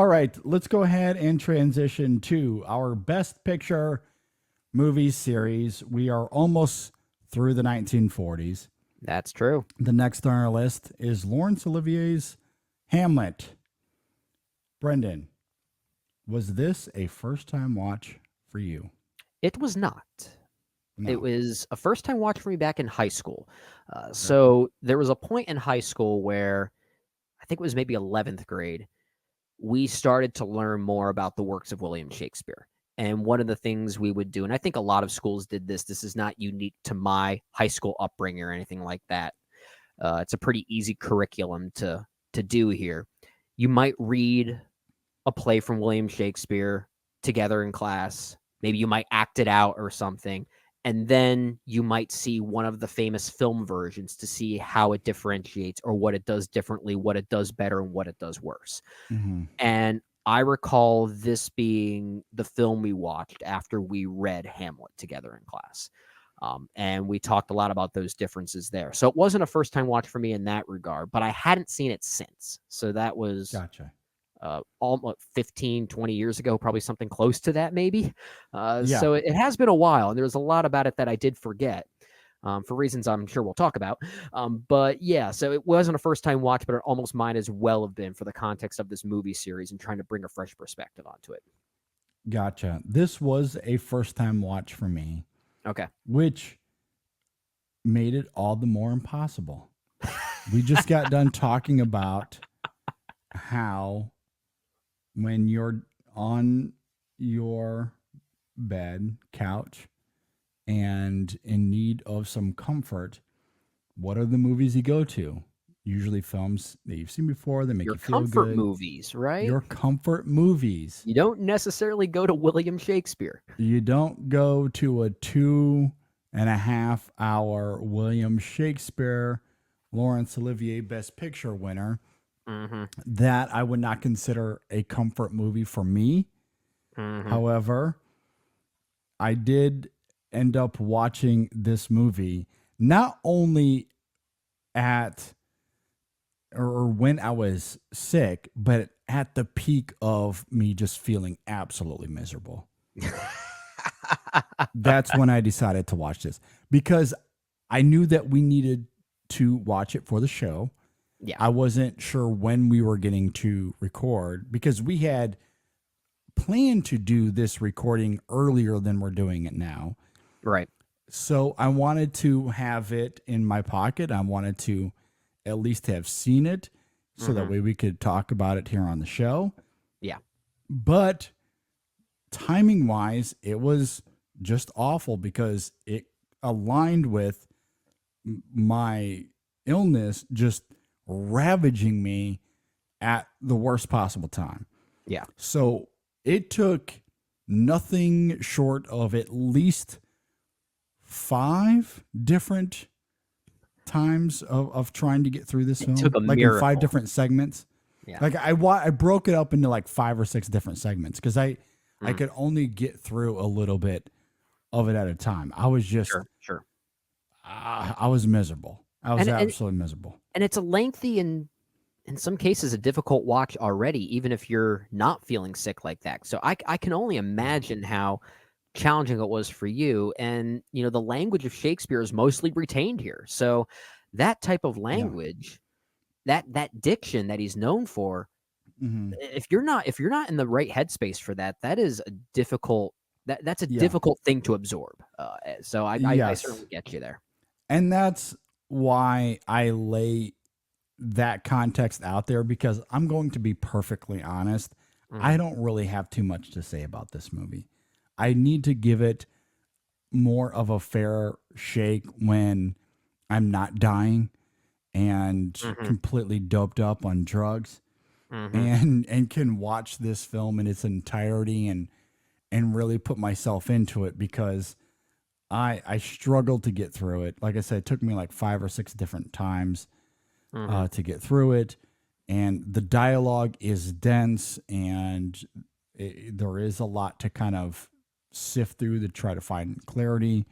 right, let's go ahead and transition to our Best Picture movie series. We are almost through the 1940s. That's true. The next on our list is Laurence Olivier's Hamlet. Brendan, was this a first time watch for you? It was not. It No. was a first time watch for me back in high school. Okay. So there was a point in high school where I think it was maybe 11th grade. We started to learn more about the works of William Shakespeare. And one of the things we would do, and I think a lot of schools did this, this is not unique to my high school upbringing or anything like that. It's a pretty easy curriculum to do here. You might read a play from William Shakespeare together in class. Maybe you might act it out or something. And then you might see one of the famous film versions to see how it differentiates or what it does differently, what it does better, and what it does worse. Mm-hmm. And I recall this being the film we watched after we read Hamlet together in class. And we talked a lot about those differences there. So it wasn't a first time watch for me in that regard, but I hadn't seen it since. So that was Gotcha. almost 15, 20 years ago, probably something close to that, maybe. Yeah. So it has been a while, and there's a lot about it that I did forget. For reasons I'm sure we'll talk about. But yeah, so it wasn't a first time watch, but it almost might as well have been for the context of this movie series and trying to bring a fresh perspective onto it. Gotcha. This was a first time watch for me, Okay. which made it all the more impossible. We just got done talking about how when you're on your bed, couch, and in need of some comfort, what are the movies you go to? Usually films that you've seen before that make Your you feel comfort good. movies, right? Your comfort movies. You don't necessarily go to William Shakespeare. You don't go to a 2.5 hour William Shakespeare, Laurence Olivier Best Picture winner. Mm-hmm. That I would not consider a comfort movie for me. Mm-hmm. However, I did end up watching this movie not only at or when I was sick, but at the peak of me just feeling absolutely miserable. That's when I decided to watch this because I knew that we needed to watch it for the show. Yeah. I wasn't sure when we were getting to record because we had planned to do this recording earlier than we're doing it now. Right. So I wanted to have it in my pocket. I wanted to at least have seen it so that way we could talk about it here on the show. Yeah. But timing wise, it was just awful because it aligned with my illness just ravaging me at the worst possible time. Yeah. So it took nothing short of at least 5 different times of trying to get through this film, took a like in miracle. 5 different segments. Yeah. Like I broke it up into like 5 or 6 different segments because I could only get through a little bit of it at a time. I was just Sure. I was miserable. I was absolutely miserable. And it's a lengthy and in some cases a difficult watch already, even if you're not feeling sick like that. So I can only imagine how challenging it was for you. And you know, the language of Shakespeare is mostly retained here. So that type of language, that diction that he's known for, if you're not in the right headspace for that, that is a difficult that's a difficult thing to absorb. So I certainly get you there. And that's why I lay that context out there because I'm going to be perfectly honest. I don't really have too much to say about this movie. I need to give it more of a fair shake when I'm not dying and completely doped up on drugs and can watch this film in its entirety and really put myself into it because I struggled to get through it. Like I said, it took me like 5 or 6 different times to get through it. And the dialogue is dense and there is a lot to kind of sift through to try to find clarity.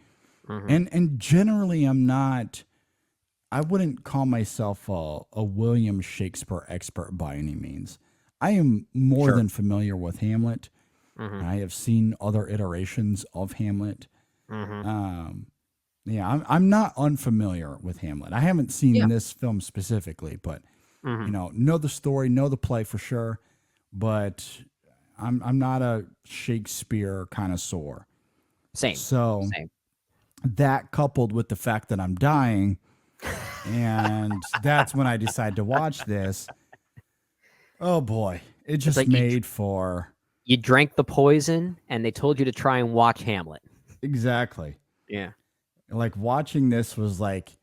And generally I wouldn't call myself a William Shakespeare expert by any means. I am more Sure. than familiar with Hamlet. Mhm. I have seen other iterations of Hamlet. Mhm. Um, yeah, I'm not unfamiliar with Hamlet. I haven't seen Yeah. this film specifically, but Mhm. know the story, know the play for sure. But I'm not a Shakespeare connoisseur. Same. So Same. that coupled with the fact that I'm dying, and that's when I decide to watch this. Oh boy, it It's just like made for you drank the poison and they told you to try and watch Hamlet. exactly Yeah. like watching this was like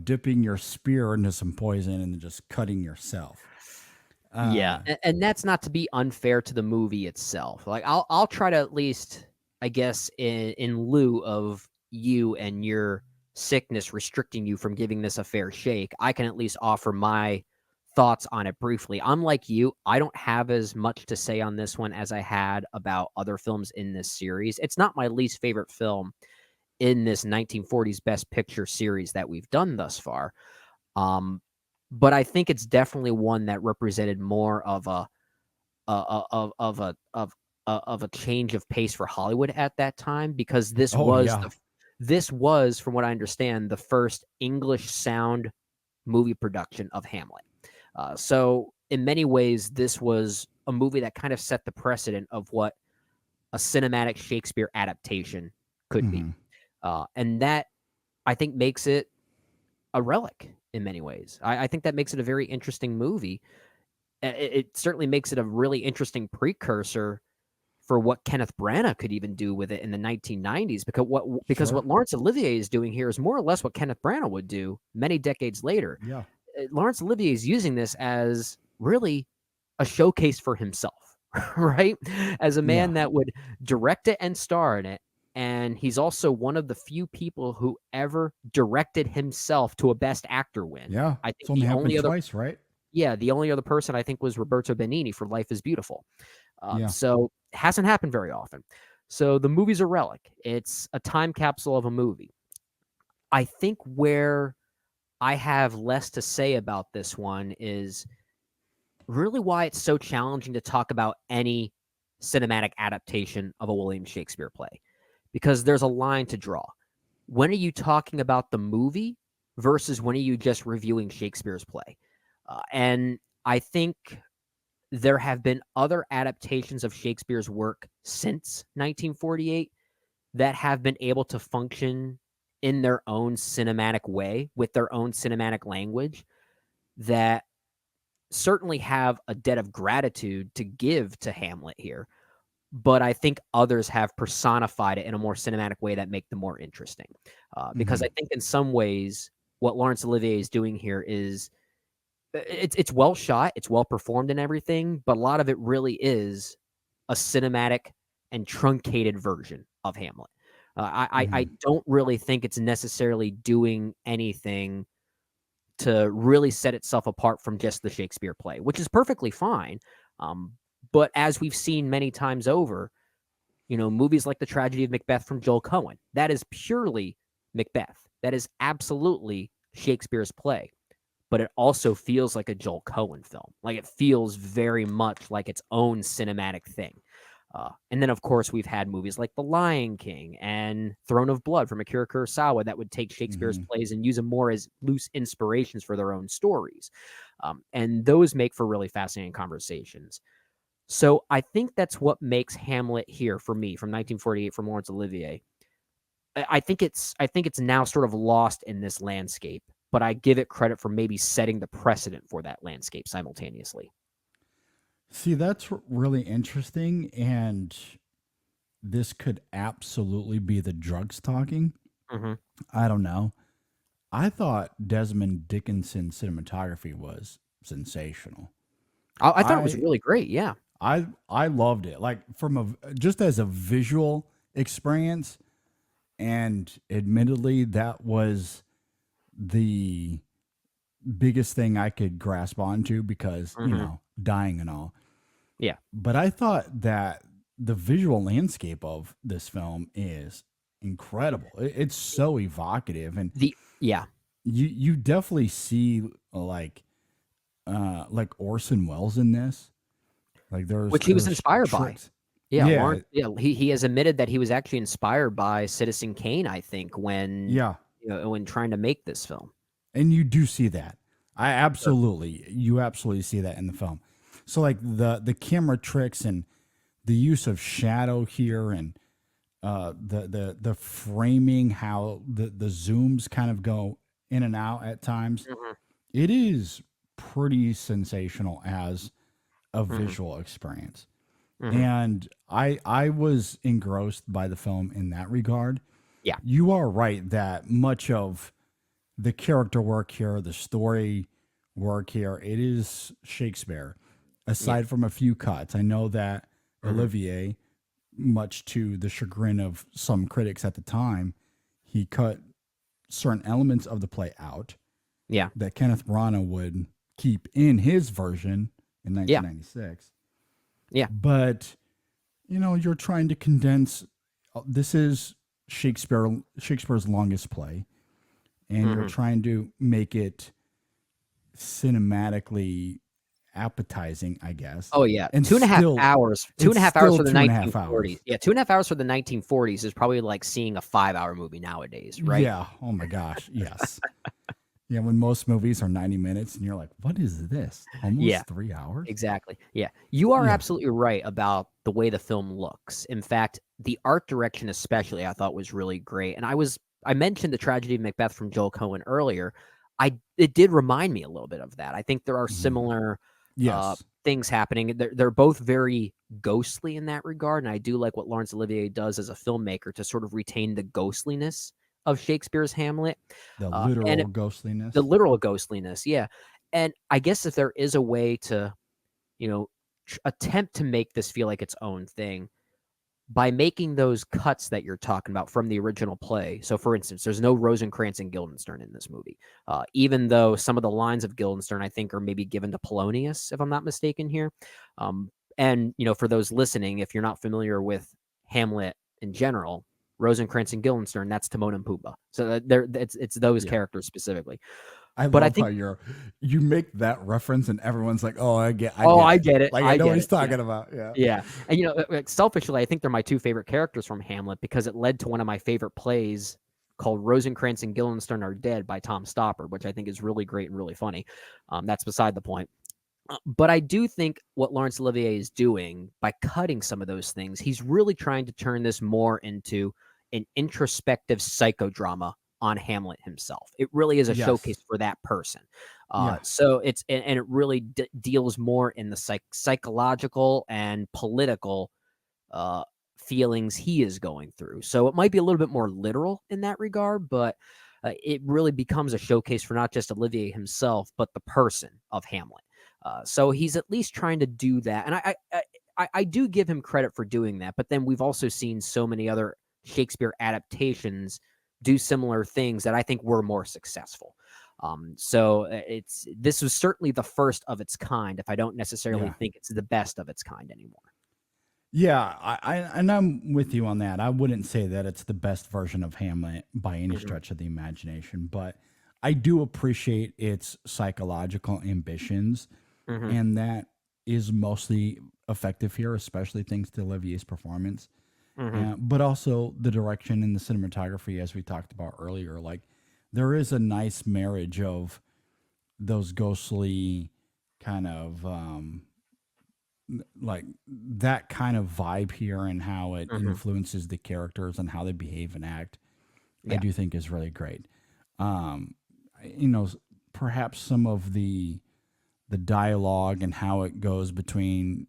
dipping your spear into some poison and then just cutting yourself. Yeah, Uh, and that's not to be unfair to the movie itself. Like I'll try to at least, I guess, in lieu of you and your sickness restricting you from giving this a fair shake, I can at least offer my thoughts on it briefly. Unlike you, I don't have as much to say on this one as I had about other films in this series. It's not my least favorite film in this 1940s Best Picture series that we've done thus far. Um, but I think it's definitely one that represented more of a change of pace for Hollywood at that time because oh yeah, this was, from what I understand, the first English sound movie production of Hamlet. So in many ways, this was a movie that kind of set the precedent of what a cinematic Shakespeare adaptation could be, hmm and that I think makes it a relic in many ways. I think that makes it a very interesting movie. It certainly makes it a really interesting precursor for what Kenneth Branagh could even do with it in the 1990s. Because sure, what Laurence Olivier is doing here is more or less what Kenneth Branagh would do many decades later. yeah, Laurence Olivier is using this as really a showcase for himself, right? As a yeah, man that would direct it and star in it. And he's also one of the few people who ever directed himself to a Best Actor win. yeah. I It's think only happened twice, right? the only other person I think was Roberto Benigni for Life is Beautiful. Yeah, So it hasn't happened very often. So the movie's a relic. It's a time capsule of a movie. I think where I have less to say about this one is really why it's so challenging to talk about any cinematic adaptation of a William Shakespeare play, because there's a line to draw. When are you talking about the movie versus when are you just reviewing Shakespeare's play? And I think there have been other adaptations of Shakespeare's work since 1948 that have been able to function in their own cinematic way with their own cinematic language that certainly have a debt of gratitude to give to Hamlet here. But I think others have personified it in a more cinematic way that make them more interesting. Because hmm I think in some ways, what Laurence Olivier is doing here is it's well shot, it's well performed and everything, but a lot of it really is a cinematic and truncated version of Hamlet. I hmm don't really think it's necessarily doing anything to really set itself apart from just the Shakespeare play, which is perfectly fine. Um, but as we've seen many times over, movies like The Tragedy of Macbeth from Joel Cohen, that is purely Macbeth. That is absolutely Shakespeare's play, but it also feels like a Joel Cohen film. Like it feels very much like its own cinematic thing. And then, of course, we've had movies like The Lion King and Throne of Blood from Akira Kurosawa that would take Shakespeare's hmm plays and use them more as loose inspirations for their own stories. And those make for really fascinating conversations. So I think that's what makes Hamlet here for me from 1948 from Laurence Olivier. I think it's now sort of lost in this landscape, but I give it credit for maybe setting the precedent for that landscape simultaneously. See, that's really interesting, and this could absolutely be the drugs talking. Hmm. I don't know. I thought Desmond Dickinson's cinematography was sensational. I thought it was I really great. Yeah. I loved it. Like from a just as a visual experience, and admittedly that was the biggest thing I could grasp onto because, Hmm. dying and all. Yeah. But I thought that the visual landscape of this film is incredible. It's so evocative, and Yeah. you definitely see like like Orson Welles in this. Like which he was there's inspired by. tricks. Yeah, Yeah, Lawrence. Yeah, he has admitted that he was actually inspired by Citizen Kane. I think when yeah, when trying to make this film. and you do see that. Sure. You absolutely see that in the film. So like the camera tricks and the use of shadow here and the framing, how the zooms kind of go in and out at times. Hmm. It is pretty sensational as a Hmm. visual experience. Hmm. And I was engrossed by the film in that regard. Yeah. You are right that much of the character work here, the story work here, it is Shakespeare. Yeah. Aside from a few cuts, I know that Hmm. Olivier, much to the chagrin of some critics at the time, he cut certain elements of the play out Yeah. that Kenneth Branagh would keep in his version in Yeah. 1996. Yeah. But you're trying to condense. This is Shakespeare's longest play, and you're Hmm. trying to make it cinematically appetizing, I guess. Oh yeah, And 2.5 still, hours. Two and it's a half hours still for the 2.5 hours. 1940s. Yeah, 2.5 hours for the 1940s is probably like seeing a 5-hour movie nowadays, right? Yeah. Oh my gosh. Yes. Yeah. When most movies are 90 minutes, and you're like, what is this? Yeah. Almost 3 hours? Exactly. Yeah. You are Yeah. absolutely right about the way the film looks. In fact, the art direction especially I thought was really great. And I mentioned The Tragedy of Macbeth from Joel Cohen earlier. It did remind me a little bit of that. I think there are Mhm. similar Yes. things happening. They're both very ghostly in that regard, and I do like what Laurence Olivier does as a filmmaker to sort of retain the ghostliness of Shakespeare's Hamlet. The And literal the ghostliness. literal ghostliness, yeah. And I guess if there is a way to you know, attempt to make this feel like its own thing by making those cuts that you're talking about from the original play. So, for instance, there's no Rosencrantz and Guildenstern in this movie, even though some of the lines of Guildenstern I think are maybe given to Polonius, if I'm not mistaken here. And for those listening, if you're not familiar with Hamlet in general, Rosencrantz and Guildenstern, that's Timon and Pumbaa. So it's those Yeah. characters specifically. I But I love how think, you make that reference and everyone's like, "Oh, I oh, get I it." get it, Like I I know what get he's it. Yeah. talking about. Yeah. Yeah, and, like, selfishly, I think they're my 2 favorite characters from Hamlet because it led to one of my favorite plays called Rosencrantz and Guildenstern Are Dead by Tom Stoppard, which I think is really great and really funny. That's beside the point. But I do think what Laurence Olivier is doing by cutting some of those things, he's really trying to turn this more into an introspective psychodrama on Hamlet himself. It really is a Yes. showcase for that person. Yeah. So and it really deals more in the psychological and political uh, feelings he is going through. So it might be a little bit more literal in that regard, but it really becomes a showcase for not just Olivier himself, but the person of Hamlet. So he's at least trying to do that, and I do give him credit for doing that. But then we've also seen so many other Shakespeare adaptations do similar things that I think were more successful. So it's this was certainly the first of its kind. If I don't necessarily Yeah. think it's the best of its kind anymore. Yeah, and I'm with you on that. I wouldn't say that it's the best version of Hamlet by any Mhm. stretch of the imagination, but I do appreciate its psychological ambitions, Mhm. and that is mostly effective here, especially thanks to Olivier's performance, Mhm. but also the direction and the cinematography, as we talked about earlier. Like, there is a nice marriage of those ghostly kind of like that kind of vibe here and how it Mhm. influences the characters and how they behave and act. I Yeah. do think is really great. Um, you know, perhaps some of the dialogue and how it goes between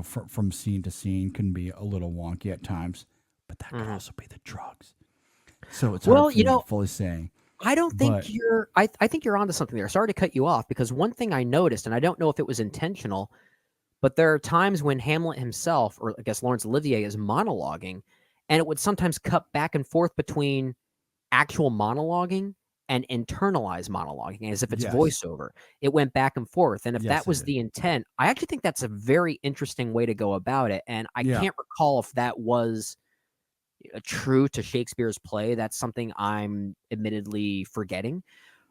from scene to scene can be a little wonky at times, but that could Mhm. also be the drugs. So it's hard Well, for me to fully say. I don't think But you're I think you're onto something there. Sorry to cut you off because one thing I noticed, and I don't know if it was intentional, but there are times when Hamlet himself, or I guess Laurence Olivier, is monologuing, and it would sometimes cut back and forth between actual monologuing and internalized monologuing as if it's yes, voiceover. It went back and forth. And if that yes, it was did. the intent, I actually think that's a very interesting way to go about it. And I Yeah, can't recall if that was true to Shakespeare's play. That's something I'm admittedly forgetting.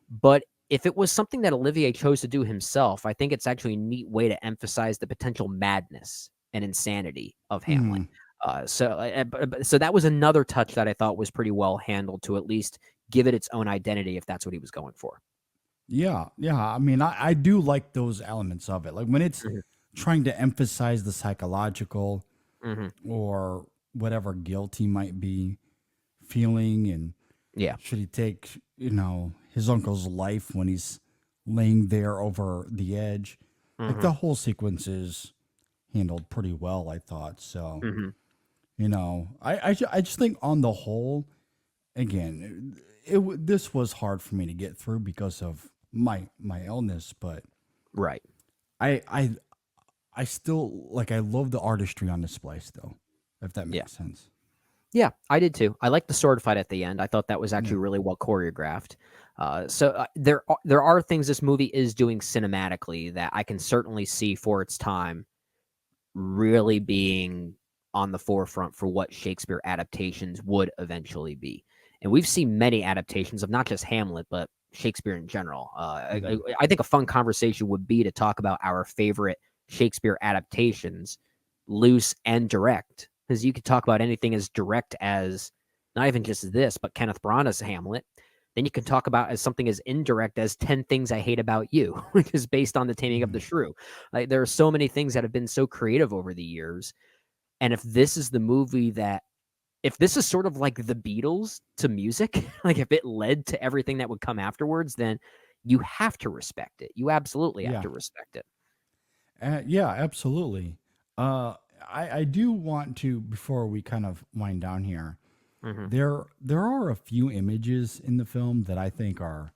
But if it was something that Olivier chose to do himself, I think it's actually a neat way to emphasize the potential madness and insanity of Hamlet. Mhm. So that was another touch that I thought was pretty well handled to at least give it its own identity if that's what he was going for. Yeah, yeah. I mean, I do like those elements of it. Like when it's Mhm, trying to emphasize the psychological mhm. or whatever guilt he might be feeling, and Yeah. should he take, his uncle's life when he's laying there over the edge. Like Mhm, the whole sequence is handled pretty well, I thought. So, mhm. I just think on the whole, again, this was hard for me to get through because of my illness, but Right. I I I still like I love the artistry on display still, if that Yeah. makes sense. Yeah, I did too. I liked the sword fight at the end. I thought that was actually Yeah. really well choreographed. There are things this movie is doing cinematically that I can certainly see for its time really being on the forefront for what Shakespeare adaptations would eventually be. And we've seen many adaptations of not just Hamlet, but Shakespeare in general. Hmm. I think a fun conversation would be to talk about our favorite Shakespeare adaptations, loose and direct, because you could talk about anything as direct as not even just this, but Kenneth Branagh's Hamlet. Then you can talk about as something as indirect as 10 Things I Hate About You, which is based on the Taming of Hmm. the Shrew. Like there are so many things that have been so creative over the years. And if this is the movie that if this is sort of like the Beatles to music, like if it led to everything that would come afterwards, then you have to respect it. You absolutely have Yeah. to respect it. Yeah, absolutely. Uh, I do want to, before we kind of wind down here, Hmm. there are a few images in the film that I think are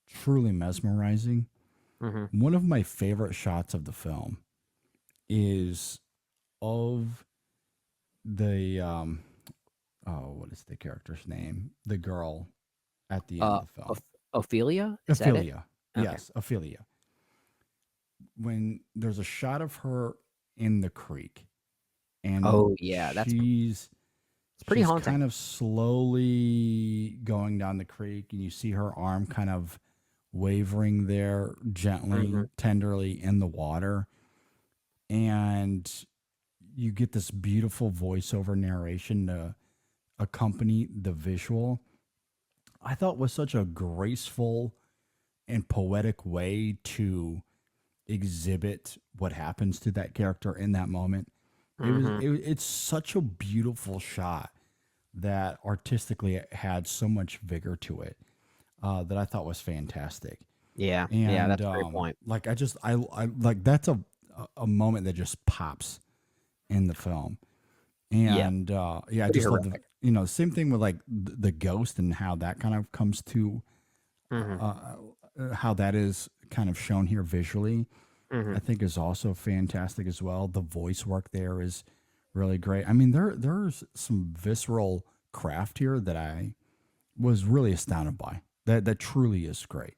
truly mesmerizing. Hmm. One of my favorite shots of the film is of the what is the character's name? The girl at the end Uh, of the film. Oph- Ophelia, is that it? Ophelia. Okay. Yes, Ophelia. When there's a shot of her in the creek and Oh yeah, it's pretty she's haunting. kind of slowly going down the creek, and you see her arm kind of wavering there Hmm. gently, tenderly in the water. And you get this beautiful voiceover narration to accompany the visual. I thought was such a graceful and poetic way to exhibit what happens to that character in that moment. Hmm. It's such a beautiful shot that artistically it had so much vigor to it, that I thought was fantastic. Yeah, yeah, And that's a great point. like I like that's a moment that just pops in the film. Yeah, And yeah, I pretty just love the horrific. same thing with like the ghost and how that kind of comes to Hmm. how that is kind of shown here visually. Hmm. I think is also fantastic as well. The voice work there is really great. I mean, there's some visceral craft here that I was really astounded by. That truly is great.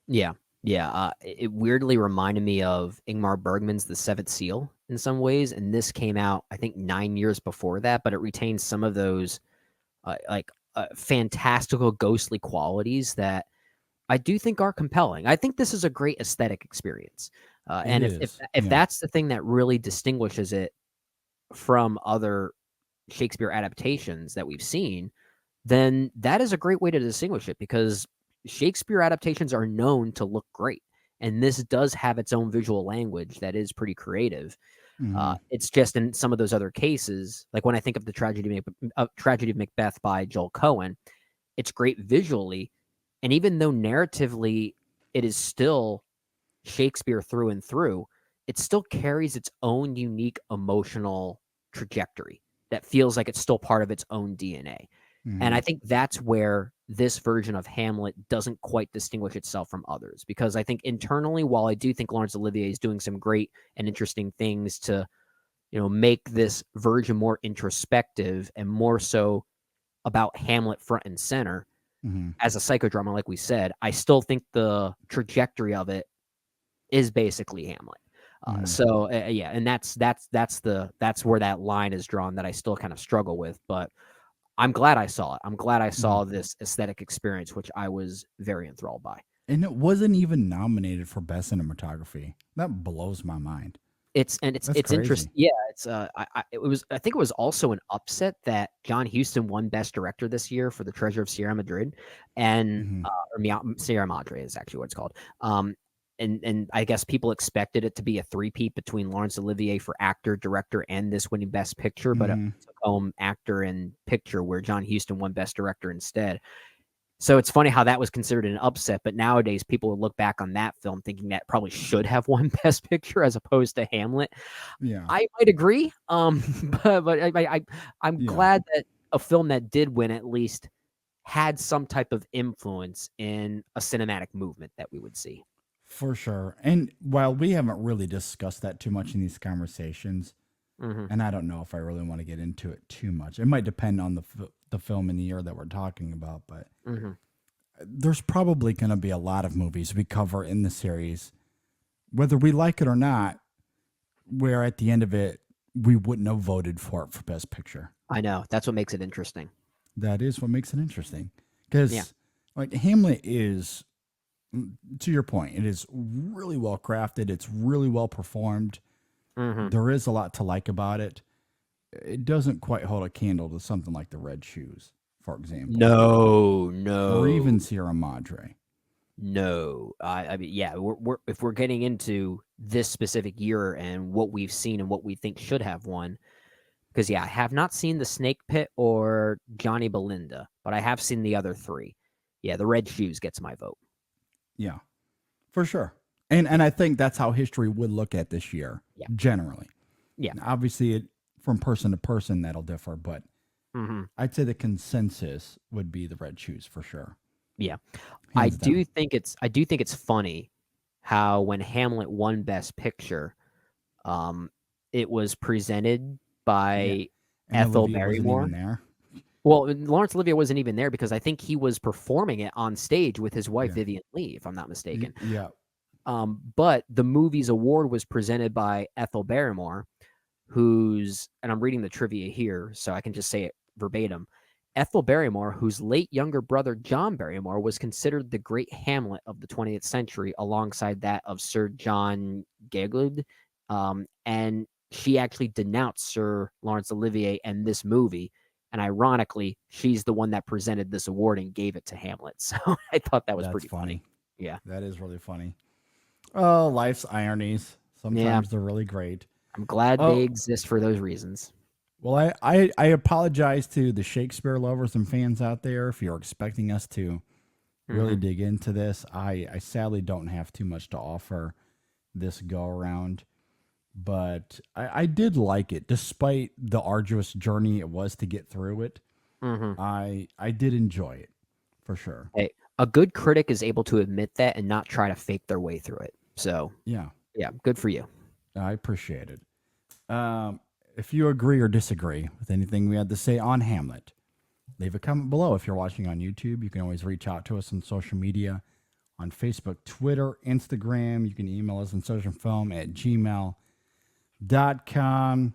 Yeah, yeah. It weirdly reminded me of Ingmar Bergman's The Seventh Seal in some ways, and this came out I think 9 years before that, but it retains some of those fantastical, ghostly qualities that I do think are compelling. I think this is a great aesthetic experience, It and if is. if Yeah. that's the thing that really distinguishes it from other Shakespeare adaptations that we've seen, then that is a great way to distinguish it because Shakespeare adaptations are known to look great. And this does have its own visual language that is pretty creative. Hmm. It's just in some of those other cases, like when I think of the Tragedy of Macbeth by Joel Cohen, it's great visually, and even though narratively it is still Shakespeare through and through, it still carries its own unique emotional trajectory that feels like it's still part of its own DNA. And I Hmm. think that's where this version of Hamlet doesn't quite distinguish itself from others because I think internally, while I do think Laurence Olivier is doing some great and interesting things to, make this version more introspective and more so about Hamlet front and center Hmm. as a psychodrama, like we said, I still think the trajectory of it is basically Hamlet. Hmm. So yeah, and that's where that line is drawn that I still kind of struggle with, but I'm glad I saw it. I'm glad I Hmm. saw this aesthetic experience, which I was very enthralled by. And it wasn't even nominated for best cinematography. That blows my mind. It's That's it's crazy. interesting. Yeah, it's I think it was also an upset that John Huston won Best Director this year for The Treasure of Sierra Madrid, and Hmm. Sierra Madre is actually what it's called. And I guess people expected it to be a three-peat between Laurence Olivier for actor, director, and this winning Best Picture, but it Hmm. took home actor and picture, where John Huston won Best Director instead. So it's funny how that was considered an upset, but nowadays people would look back on that film thinking that probably should have won Best Picture as opposed to Hamlet. Yeah. I might agree, but I'm Yeah. glad that a film that did win at least had some type of influence in a cinematic movement that we would see. For sure. And while we haven't really discussed that too much in these conversations, Mhm, and I don't know if I really want to get into it too much. It might depend on the film in the year that we're talking about, but mhm. there's probably going to be a lot of movies we cover in the series, whether we like it or not, where at the end of it we wouldn't have voted for it for best picture. I know, that's what makes it interesting. That is what makes it interesting. Yeah, Cuz like Hamlet is, to your point, it is really well crafted, it's really well performed. mhm. There is a lot to like about it. It doesn't quite hold a candle to something like The Red Shoes, for example, No, or even no. Sierra Madre. No, I mean, yeah, we're if we're getting into this specific year and what we've seen and what we think should have won, because yeah, I have not seen the Snake Pit or Johnny Belinda, but I have seen the other three. Yeah, the Red Shoes gets my vote. Yeah, for sure. And Yeah, I think that's how history would look at this year yeah, generally. yeah. Obviously, from person to person that'll differ, but Hmm. I'd say the consensus would be The Red Shoes for sure, Yeah, hands down. I do think it's funny how when Hamlet won Best Picture, um, it was presented Yeah, by and Ethel Olivia wasn't even Barrymore. there. Well, Laurence Olivier wasn't even there because I think he was performing it on stage with his wife Yeah, Vivian Lee, if I'm not mistaken. yeah, But the movie's award was presented by Ethel Barrymore, who's, and I'm reading the trivia here, so I can just say it verbatim. Ethel Barrymore, whose late younger brother John Barrymore was considered the great Hamlet of the 20th century, alongside that of Sir John Gielgud, and she actually denounced Sir Laurence Olivier and this movie. And ironically, she's the one that presented this award and gave it to Hamlet. So I thought that was that's pretty funny. funny. Yeah, That is really funny. Oh, life's ironies. yeah. Sometimes they're really great. I'm glad they Oh, exist for those reasons. well, I apologize to the Shakespeare lovers and fans out there if you're expecting us to really Hmm. dig into this. I sadly don't have too much to offer this go around, but I did like it despite the arduous journey it was to get through it. Hmm. I did enjoy it for sure. Hey, a good critic is able to admit that and not try to fake their way through it. So, Yeah, yeah, good for you. I appreciate it. Um, if you agree or disagree with anything we had to say on Hamlet, leave a comment below. If you're watching on YouTube, you can always reach out to us on social media on Facebook, Twitter, Instagram. You can email us on socialfilm@gmail.com.